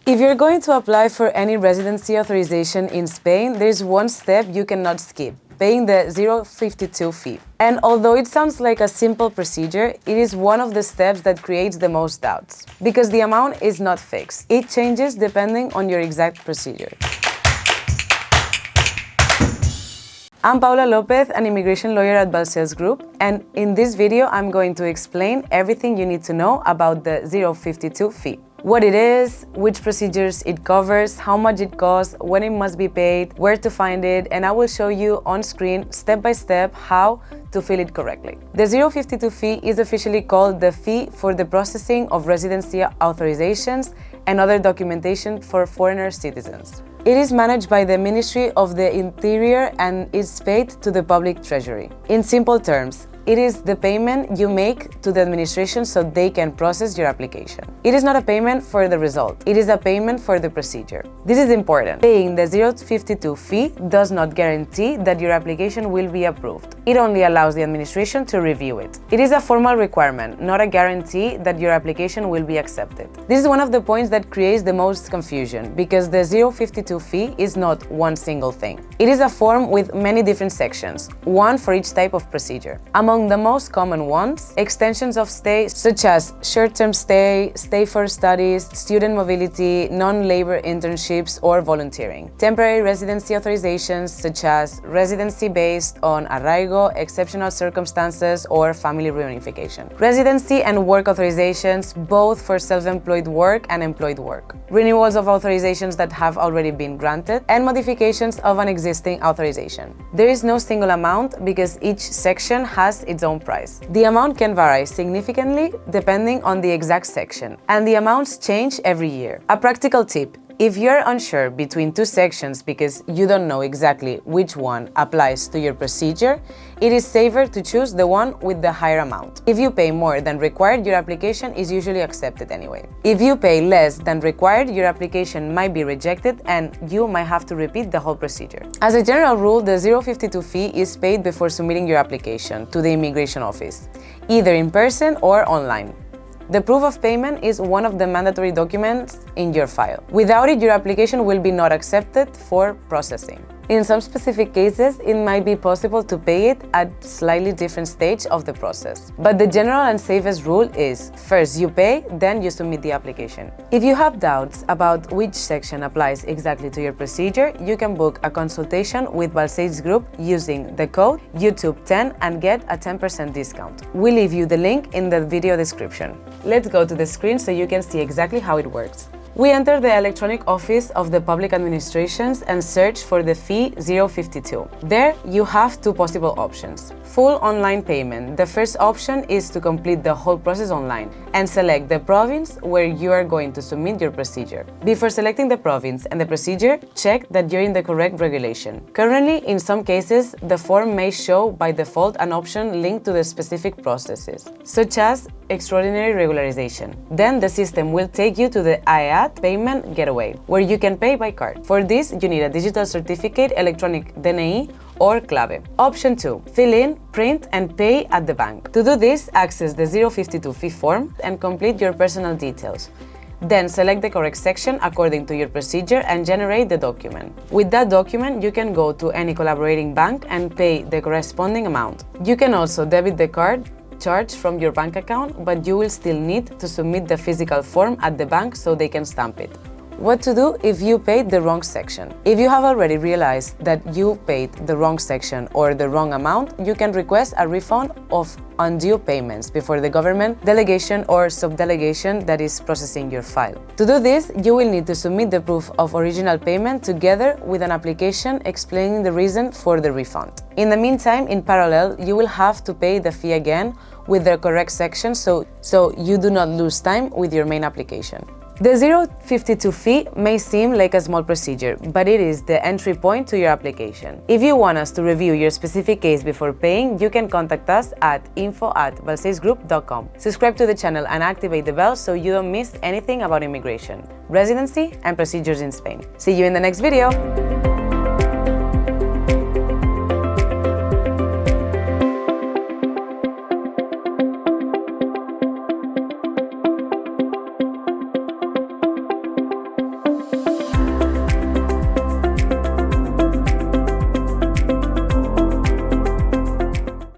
If you're going to apply for any residency authorization in Spain, there's one step you cannot skip: paying the 052 fee. And although it sounds like a simple procedure, it is one of the steps that creates the most doubts, because the amount is not fixed. It changes depending on your exact procedure. I'm Paula Lopez, an immigration lawyer at Balcells Group, and in this video I'm going to explain everything you need to know about the 052 fee. What it is, which procedures it covers, how much it costs, when it must be paid, where to find it, and I will show you on screen step by step how to fill it correctly. The 052 fee is officially called the fee for the processing of residency authorizations and other documentation for foreigner citizens. It is managed by the Ministry of the Interior and is paid to the public treasury. In simple terms, it is the payment you make to the administration so they can process your application. It is not a payment for the result, it is a payment for the procedure. This is important. Paying the 052 fee does not guarantee that your application will be approved. It only allows the administration to review it. It is a formal requirement, not a guarantee that your application will be accepted. This is one of the points that creates the most confusion, because the 052 fee is not one single thing. It is a form with many different sections, one for each type of procedure. Among the most common ones, extensions of stay such as short-term stay, stay for studies, student mobility, non-labor internships or volunteering. Temporary residency authorizations such as residency based on arraigo, exceptional circumstances or family reunification. Residency and work authorizations both for self-employed work and employed work. Renewals of authorizations that have already been granted and modifications of an existing authorization. There is no single amount because each section has its own price. The amount can vary significantly depending on the exact section, and the amounts change every year. A practical tip: if you're unsure between two sections because you don't know exactly which one applies to your procedure, it is safer to choose the one with the higher amount. If you pay more than required, your application is usually accepted anyway. If you pay less than required, your application might be rejected and you might have to repeat the whole procedure. As a general rule, the 052 fee is paid before submitting your application to the immigration office, either in person or online. The proof of payment is one of the mandatory documents in your file. Without it, your application will be not accepted for processing. In some specific cases, it might be possible to pay it at a slightly different stage of the process. But the general and safest rule is, first you pay, then you submit the application. If you have doubts about which section applies exactly to your procedure, you can book a consultation with Balcells Group using the code YouTube10 and get a 10% discount. We'll leave you the link in the video description. Let's go to the screen so you can see exactly how it works. We enter the electronic office of the public administrations and search for the fee 052. There you have two possible options. Full online payment. The first option is to complete the whole process online and select the province where you are going to submit your procedure. Before selecting the province and the procedure, check that you're in the correct regulation. Currently, in some cases, the form may show by default an option linked to the specific processes, such as extraordinary regularization. Then the system will take you to the IAT payment gateway, where you can pay by card. For this, you need a digital certificate, electronic DNI, or clave. Option 2. Fill in, print, and pay at the bank. To do this, access the 052 fee form and complete your personal details. Then select the correct section according to your procedure and generate the document. With that document, you can go to any collaborating bank and pay the corresponding amount. You can also debit the card charged from your bank account, but you will still need to submit the physical form at the bank so they can stamp it. What to do if you paid the wrong section? If you have already realized that you paid the wrong section or the wrong amount, you can request a refund of undue payments before the government delegation or subdelegation that is processing your file. To do this, you will need to submit the proof of original payment together with an application explaining the reason for the refund. In the meantime, in parallel, you will have to pay the fee again with the correct section so you do not lose time with your main application. The 052 fee may seem like a small procedure, but it is the entry point to your application. If you want us to review your specific case before paying, you can contact us at info@balcellsgroup.com. Subscribe to the channel and activate the bell so you don't miss anything about immigration, residency, and procedures in Spain. See you in the next video!